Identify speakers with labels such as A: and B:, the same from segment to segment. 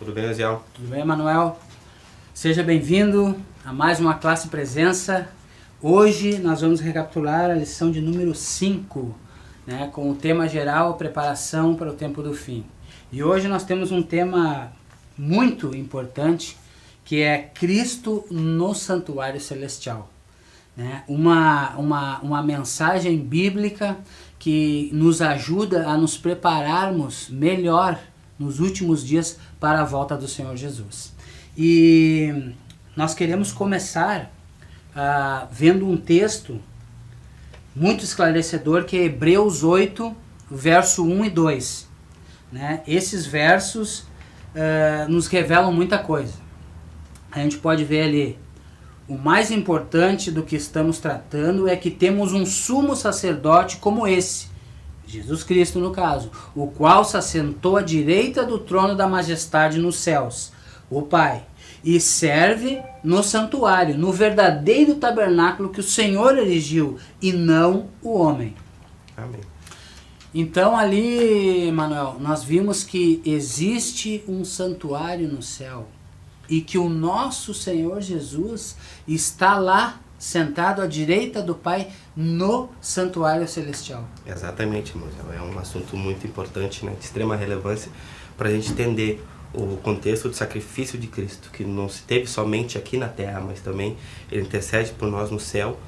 A: Tudo bem, Aziel?
B: Tudo bem, Manuel? Seja bem-vindo a mais uma classe presença. Hoje nós vamos recapitular a lição de número 5, né, com o tema geral, preparação para o tempo do fim. E hoje nós temos um tema muito importante, que é Cristo no Santuário Celestial. Né? Uma mensagem bíblica que nos ajuda a nos prepararmos melhor nos últimos dias para a volta do Senhor Jesus. E nós queremos começar vendo um texto muito esclarecedor, que é Hebreus 8, verso 1 e 2. Né? Esses versos nos revelam muita coisa. A gente pode ver ali: o mais importante do que estamos tratando é que temos um sumo sacerdote como esse, Jesus Cristo no caso, o qual se assentou à direita do trono da majestade nos céus, o Pai, e serve no santuário, no verdadeiro tabernáculo que o Senhor erigiu, e não o homem.
A: Amém.
B: Então ali, Manuel, nós vimos que existe um santuário no céu, e que o nosso Senhor Jesus está lá, sentado à direita do Pai, no santuário celestial.
A: Exatamente, irmão. É um assunto muito importante, né, de extrema relevância, para a gente entender o contexto do sacrifício de Cristo, que não se teve somente aqui na terra, mas também ele intercede por nós no céu,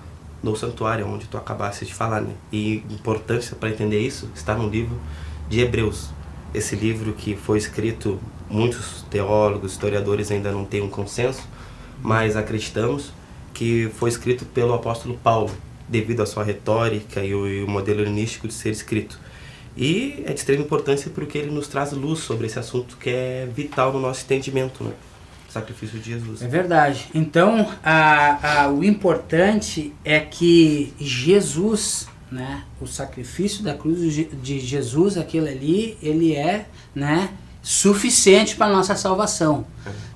A: no santuário, onde tu acabaste de falar, né? E a importância para entender isso está no livro de Hebreus. Esse livro que foi escrito, muitos teólogos, historiadores ainda não têm um consenso, mas acreditamos que foi escrito pelo apóstolo Paulo, devido à sua retórica e o modelo helenístico de ser escrito. E é de extrema importância porque ele nos traz luz sobre esse assunto que é vital no nosso entendimento, né? O sacrifício de Jesus.
B: É verdade. Então, o importante é que Jesus, né, o sacrifício da cruz de Jesus, aquele ali, ele é, né, suficiente para a nossa salvação.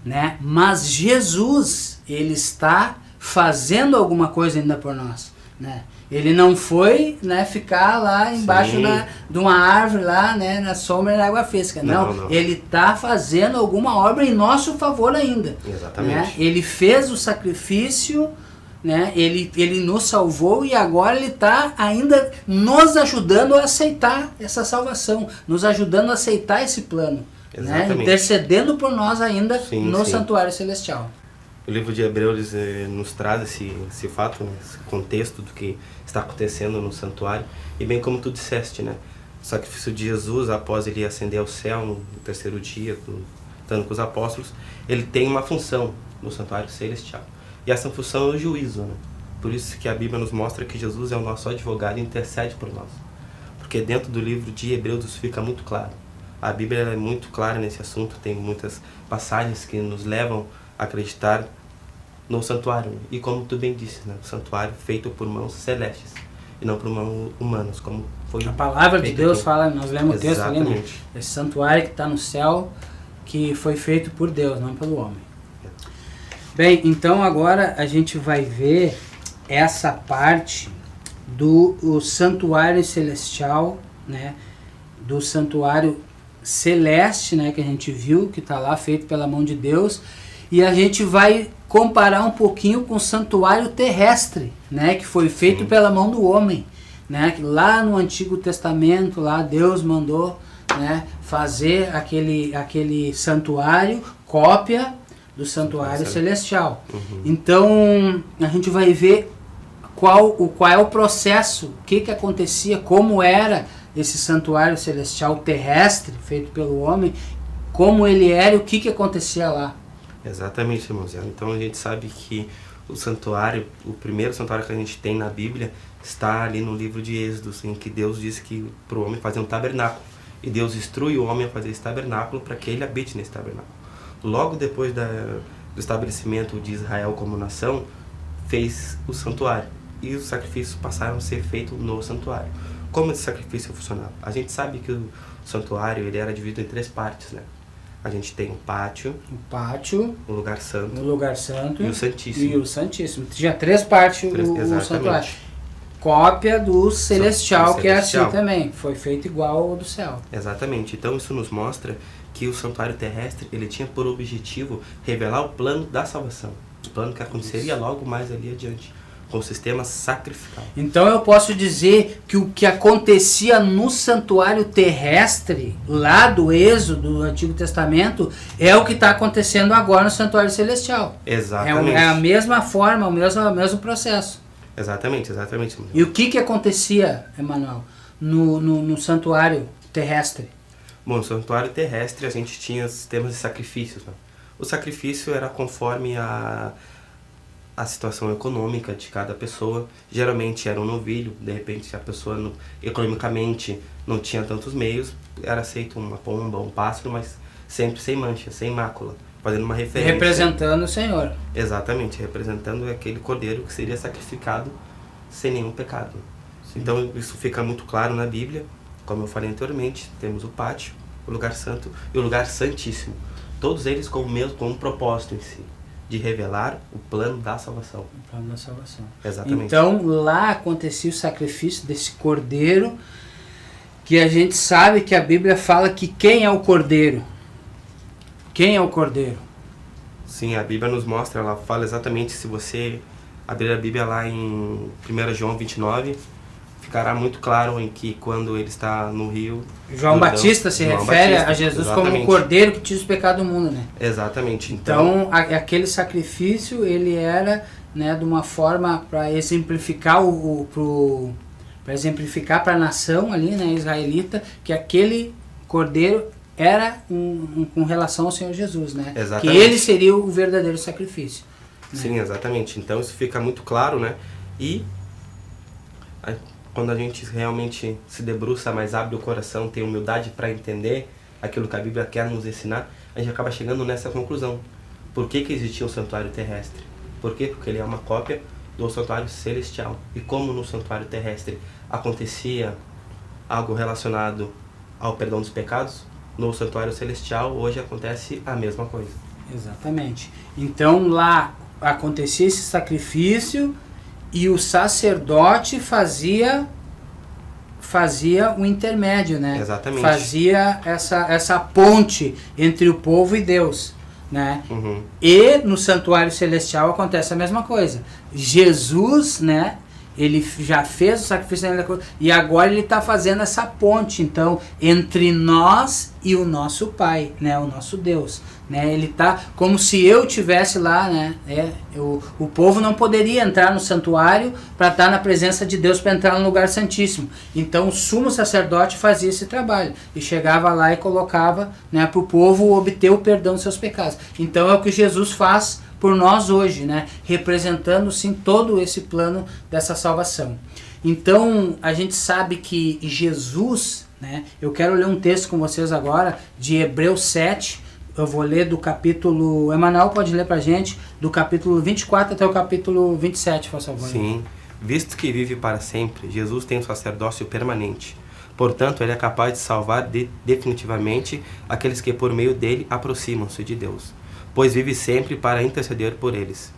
B: Né? Mas Jesus, ele está fazendo alguma coisa ainda por nós. Né? Ele não foi, né, ficar lá embaixo de uma árvore, lá, né, na sombra da água fresca. Não. Ele está fazendo alguma obra em nosso favor ainda.
A: Exatamente.
B: Né? Ele fez o sacrifício, né? Ele nos salvou, e agora ele está ainda nos ajudando a aceitar essa salvação, nos ajudando a aceitar esse plano, né? Intercedendo por nós ainda no santuário celestial.
A: O livro de Hebreus nos traz esse fato, né? Esse contexto do que está acontecendo no santuário, e bem como tu disseste, né? O sacrifício de Jesus, após ele ascender ao céu no terceiro dia, estando com os apóstolos, ele tem uma função no santuário celestial. E essa função é o juízo, né? Por isso que a Bíblia nos mostra que Jesus é o nosso advogado e intercede por nós. Porque dentro do livro de Hebreus isso fica muito claro. A Bíblia é muito clara nesse assunto, tem muitas passagens que nos levam a acreditar no santuário. E como tu bem disse, né? O santuário feito por mãos celestes e não por mãos humanas, como foi.
B: A palavra de Deus
A: aqui.
B: Fala, nós lemos o texto ali, né?
A: Exatamente.
B: Esse santuário que está no céu, que foi feito por Deus, não pelo homem. Bem, então agora a gente vai ver essa parte do santuário celestial, né? Do santuário celeste, né? Que a gente viu, que está lá feito pela mão de Deus. E a gente vai comparar um pouquinho com o santuário terrestre, né? Que foi feito pela mão do homem. Né? Que lá no Antigo Testamento, lá Deus mandou, né, fazer aquele santuário, cópia do santuário celestial. Então a gente vai ver qual é o processo, o que acontecia, como era esse santuário celestial terrestre feito pelo homem, como ele era e o que acontecia lá.
A: Exatamente, irmãos. Então a gente sabe que o santuário, o primeiro santuário que a gente tem na Bíblia, está ali no livro de Êxodo, em que Deus disse que para o homem fazer um tabernáculo. E Deus instrui o homem a fazer esse tabernáculo para que ele habite nesse tabernáculo. Logo depois do estabelecimento de Israel como nação, fez o santuário. E os sacrifícios passaram a ser feitos no santuário. Como esse sacrifício funcionava? A gente sabe que o santuário ele era dividido em 3 partes, né? A gente tem o pátio, o lugar santo
B: e o
A: Santíssimo.
B: E o Santíssimo. Tinha 3 partes o santuário. cópia do celestial,
A: do
B: que é assim
A: celestial.
B: também. Foi feito igual ao do céu.
A: Exatamente. Então isso nos mostra que o santuário terrestre, ele tinha por objetivo revelar o plano da salvação. O plano que aconteceria logo mais ali adiante, com o sistema sacrificial.
B: Então eu posso dizer que o que acontecia no santuário terrestre, lá do Êxodo, do Antigo Testamento, é o que está acontecendo agora no santuário celestial.
A: Exatamente.
B: É a mesma forma, o mesmo processo.
A: Exatamente.
B: E o que acontecia, Emanuel, no santuário terrestre?
A: Bom, no santuário terrestre a gente tinha sistemas de sacrifícios, né? O sacrifício era conforme a situação econômica de cada pessoa. Geralmente era um novilho, de repente se a pessoa economicamente não tinha tantos meios, era aceito uma pomba, um pássaro, mas sempre sem mancha, sem mácula, fazendo uma referência.
B: Representando o Senhor.
A: Exatamente, representando aquele cordeiro que seria sacrificado sem nenhum pecado. Sim. Então isso fica muito claro na Bíblia. Como eu falei anteriormente, temos o pátio, o lugar santo e o lugar santíssimo. Todos eles com um propósito em si, de revelar o plano da salvação.
B: O plano da salvação.
A: Exatamente.
B: Então lá acontecia o sacrifício desse cordeiro, que a gente sabe que a Bíblia fala que quem é o cordeiro? Quem é o cordeiro?
A: Sim, a Bíblia nos mostra, ela fala exatamente, se você abrir a Bíblia lá em 1 João 29, ficará muito claro em que quando ele está no rio...
B: João Batista se refere a Jesus como o cordeiro que tira os pecados do mundo, né?
A: Exatamente.
B: Então aquele sacrifício, ele era, né, de uma forma para exemplificar para a nação ali, né, israelita, que aquele cordeiro era com relação ao Senhor Jesus, né?
A: Exatamente.
B: Que ele seria o verdadeiro sacrifício. Né?
A: Sim, exatamente. Então isso fica muito claro, né? E quando a gente realmente se debruça, mas abre o coração, tem humildade para entender aquilo que a Bíblia quer nos ensinar, a gente acaba chegando nessa conclusão. Por que existia o santuário terrestre? Por quê? Porque ele é uma cópia do santuário celestial. E como no santuário terrestre acontecia algo relacionado ao perdão dos pecados, no santuário celestial hoje acontece a mesma coisa.
B: Exatamente. Então lá acontecia esse sacrifício e o sacerdote fazia o intermédio, né?
A: Exatamente.
B: Fazia essa ponte entre o povo e Deus, né?
A: Uhum.
B: E no santuário celestial acontece a mesma coisa. Jesus, né? Ele já fez o sacrifício e agora ele está fazendo essa ponte, então, entre nós e o nosso Pai, né, o nosso Deus, né? Ele está como se eu tivesse lá, né? O povo não poderia entrar no santuário para estar na presença de Deus, para entrar no lugar santíssimo. Então o sumo sacerdote fazia esse trabalho e chegava lá e colocava, né, para o povo obter o perdão dos seus pecados. Então é o que Jesus faz por nós hoje, né? Representando sim todo esse plano dessa salvação. Então a gente sabe que Jesus, né? Eu quero ler um texto com vocês agora de Hebreus 7. Eu vou ler do capítulo... Emanuel pode ler pra gente do capítulo 24 até o capítulo 27, por favor.
A: Sim. Visto que vive para sempre, Jesus tem um sacerdócio permanente. Portanto, ele é capaz de salvar definitivamente aqueles que por meio dele aproximam-se de Deus, pois vive sempre para interceder por eles.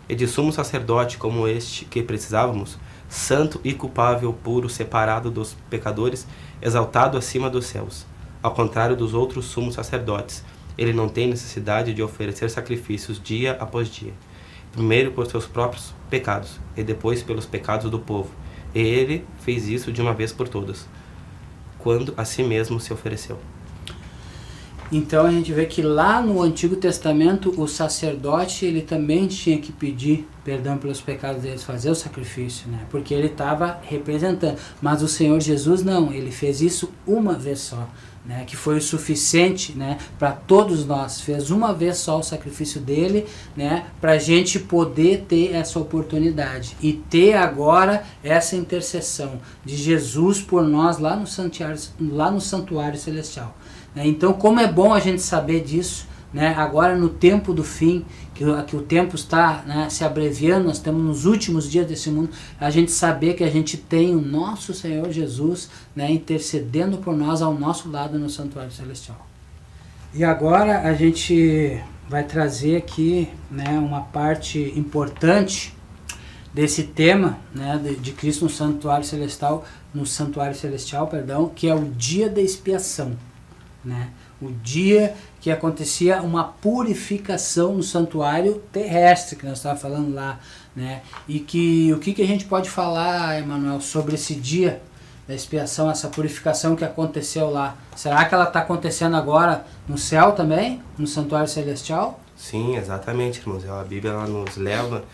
A: E de sumo sacerdote como este que precisávamos, santo e culpável, puro, separado dos pecadores, exaltado acima dos céus. Ao contrário dos outros sumos sacerdotes, ele não tem necessidade de oferecer sacrifícios dia após dia, primeiro por seus próprios pecados e depois pelos pecados do povo. E ele fez isso de uma vez por todas, quando a si mesmo se ofereceu.
B: Então a gente vê que lá no Antigo Testamento o sacerdote ele também tinha que pedir perdão pelos pecados deles, fazer o sacrifício, né? Porque ele estava representando. Mas o Senhor Jesus não, ele fez isso uma vez só, né? Que foi o suficiente, né, para todos nós. Fez uma vez só o sacrifício dele, né, para a gente poder ter essa oportunidade e ter agora essa intercessão de Jesus por nós lá no santuário celestial. Então, como é bom a gente saber disso, né? Agora no tempo do fim, que o tempo está, né, se abreviando, nós estamos nos últimos dias desse mundo, a gente saber que a gente tem o nosso Senhor Jesus, né, intercedendo por nós ao nosso lado no santuário celestial. E agora a gente vai trazer aqui, né, uma parte importante desse tema, né, de Cristo no santuário celestial, que é o dia da expiação, né? O dia que acontecia uma purificação no santuário terrestre, que nós estávamos falando lá, né? E o que a gente pode falar, Emanuel, sobre esse dia da expiação, essa purificação que aconteceu lá? Será que ela está acontecendo agora no céu também, no santuário celestial?
A: Sim, exatamente, irmãos. A Bíblia ela nos leva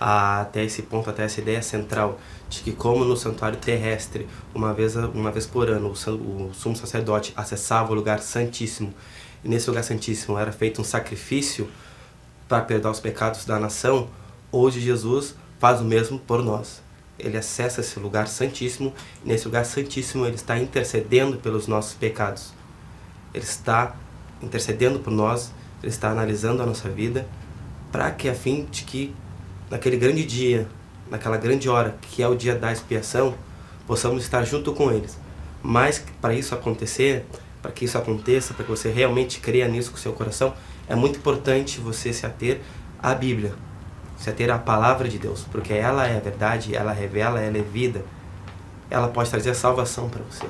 A: até esse ponto, até essa ideia central de que, como no santuário terrestre, uma vez por ano, o sumo sacerdote acessava o lugar santíssimo, e nesse lugar santíssimo era feito um sacrifício para perdoar os pecados da nação. Hoje Jesus faz o mesmo por nós. Ele acessa esse lugar santíssimo, e nesse lugar santíssimo ele está intercedendo pelos nossos pecados. Ele está intercedendo por nós, ele está analisando a nossa vida, para que, a fim de que naquele grande dia, naquela grande hora, que é o dia da expiação, possamos estar junto com eles. Mas para isso acontecer, para que isso aconteça, para que você realmente creia nisso com o seu coração, é muito importante você se ater à Bíblia, se ater à palavra de Deus, porque ela é a verdade, ela revela, ela é vida, ela pode trazer a salvação para você.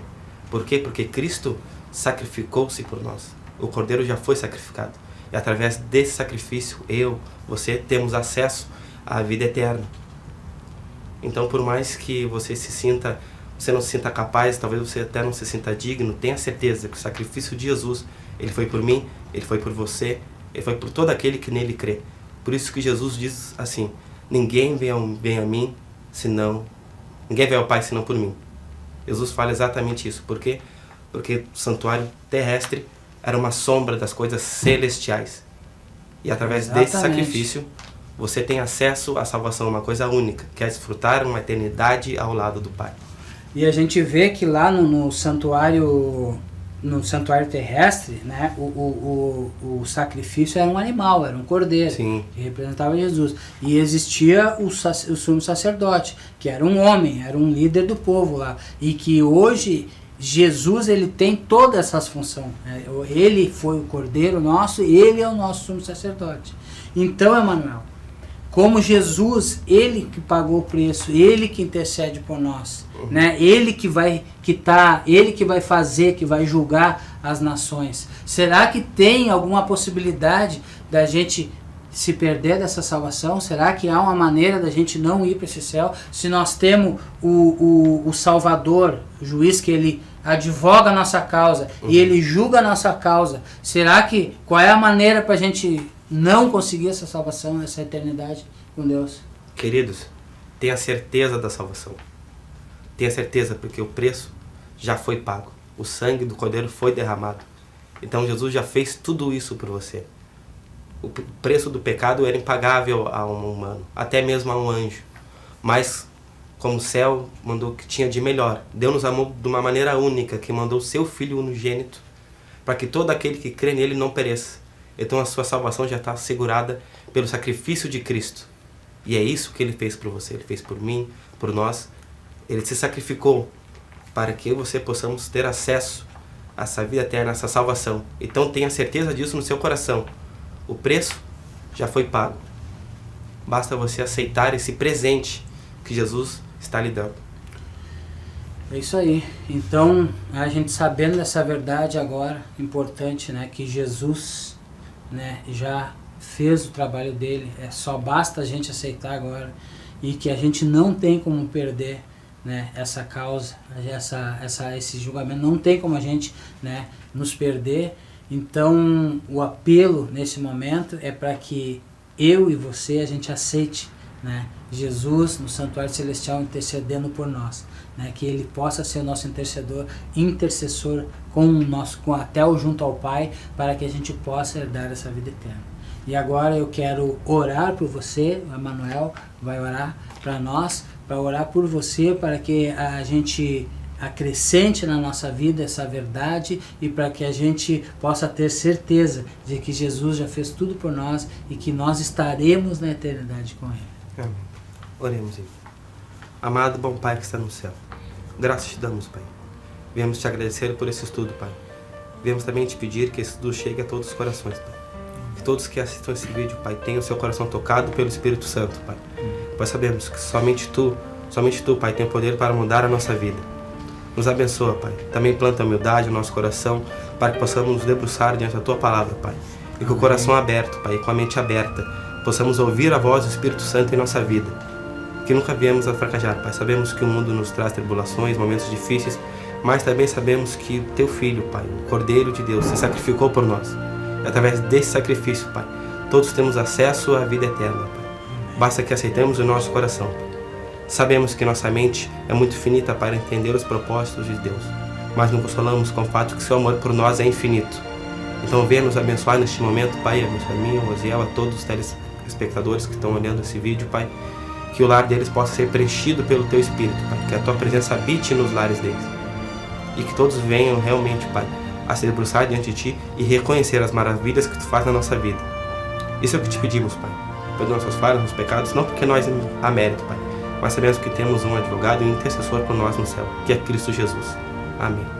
A: Por quê? Porque Cristo sacrificou-se por nós. O Cordeiro já foi sacrificado. E através desse sacrifício, você temos acesso à vida eterna. Então, por mais que você não se sinta capaz, talvez você até não se sinta digno, tenha certeza que o sacrifício de Jesus, ele foi por mim, ele foi por você, ele foi por todo aquele que nele crê. Por isso que Jesus diz assim: ninguém vem a mim senão, ninguém vem ao Pai senão por mim. Jesus fala exatamente isso. Por quê? Porque o santuário terrestre era uma sombra das coisas celestiais. E através desse sacrifício, você tem acesso à salvação, uma coisa única, que é desfrutar uma eternidade ao lado do Pai.
B: E a gente vê que lá no santuário terrestre, né, o sacrifício era um animal, era um cordeiro.
A: Sim.
B: Que representava Jesus. E existia o sumo sacerdote, que era um homem, era um líder do povo lá. E que hoje Jesus, ele tem todas essas funções. Ele foi o cordeiro nosso, ele é o nosso sumo sacerdote. Então, Emanuel, como Jesus, ele que pagou o preço, ele que intercede por nós, né? Ele que vai fazer, que vai julgar as nações. Será que tem alguma possibilidade da gente se perder dessa salvação? Será que há uma maneira da gente não ir para esse céu? Se nós temos o Salvador, o juiz que ele advoga a nossa causa e ele julga a nossa causa, qual é a maneira para a gente não conseguir essa salvação, essa eternidade com Deus?
A: Queridos, tenha certeza da salvação. Tenha certeza, porque o preço já foi pago. O sangue do Cordeiro foi derramado. Então Jesus já fez tudo isso por você. O preço do pecado era impagável a um humano, até mesmo a um anjo. Mas, como o céu mandou que tinha de melhor, Deus nos amou de uma maneira única, que mandou o seu Filho unigênito, para que todo aquele que crê nele não pereça. Então a sua salvação já está assegurada pelo sacrifício de Cristo. E é isso que ele fez por você, ele fez por mim, por nós. Ele se sacrificou para que eu e você possamos ter acesso a essa vida eterna, a essa salvação. Então tenha certeza disso no seu coração. O preço já foi pago. Basta você aceitar esse presente que Jesus está lhe dando.
B: É isso aí. Então, a gente sabendo dessa verdade agora, importante, né, que Jesus, né, já fez o trabalho dele, só basta a gente aceitar agora, e que a gente não tem como perder, né, essa causa, esse julgamento, não tem como a gente, né, nos perder. Então o apelo nesse momento é para que eu e você, a gente aceite, né, Jesus no santuário celestial intercedendo por nós, né, que ele possa ser o nosso intercessor até o junto ao Pai, para que a gente possa herdar essa vida eterna. E agora eu quero orar por você, o Emanuel vai orar para nós, para orar por você, para que a gente acrescente na nossa vida essa verdade e para que a gente possa ter certeza de que Jesus já fez tudo por nós e que nós estaremos na eternidade com ele.
A: Amém. Oremos, Senhor. Amado bom Pai que está no céu, graças te damos, Pai. Viemos te agradecer por esse estudo, Pai. Viemos também te pedir que esse estudo chegue a todos os corações, Pai. Que todos que assistam esse vídeo, Pai, tenham o seu coração tocado pelo Espírito Santo, Pai. pois sabemos que somente Tu, Pai, tem poder para mudar a nossa vida. Nos abençoa, Pai. Também planta a humildade no nosso coração, para que possamos nos debruçar diante da Tua palavra, Pai. E com o coração aberto, Pai, e com a mente aberta, possamos ouvir a voz do Espírito Santo em nossa vida. Que nunca viemos a fracassar, Pai. Sabemos que o mundo nos traz tribulações, momentos difíceis, mas também sabemos que Teu Filho, Pai, o Cordeiro de Deus, se sacrificou por nós. E através desse sacrifício, Pai, todos temos acesso à vida eterna, Pai. Basta que aceitemos o nosso coração, Pai. Sabemos que nossa mente é muito finita para entender os propósitos de Deus, mas nos consolamos com o fato que Seu amor por nós é infinito. Então venha nos abençoar neste momento, Pai, abençoa a mim, a Rosiel, a todos os telespectadores que estão olhando esse vídeo, Pai, que o lar deles possa ser preenchido pelo Teu Espírito, Pai, que a Tua presença habite nos lares deles, e que todos venham realmente, Pai, a se debruçar diante de Ti e reconhecer as maravilhas que Tu faz na nossa vida. Isso é o que Te pedimos, Pai, perdoa nossas falhas, nossos pecados, não porque nós há mérito, Pai, mas sabemos que temos um advogado e um intercessor por nós no céu, que é Cristo Jesus. Amém.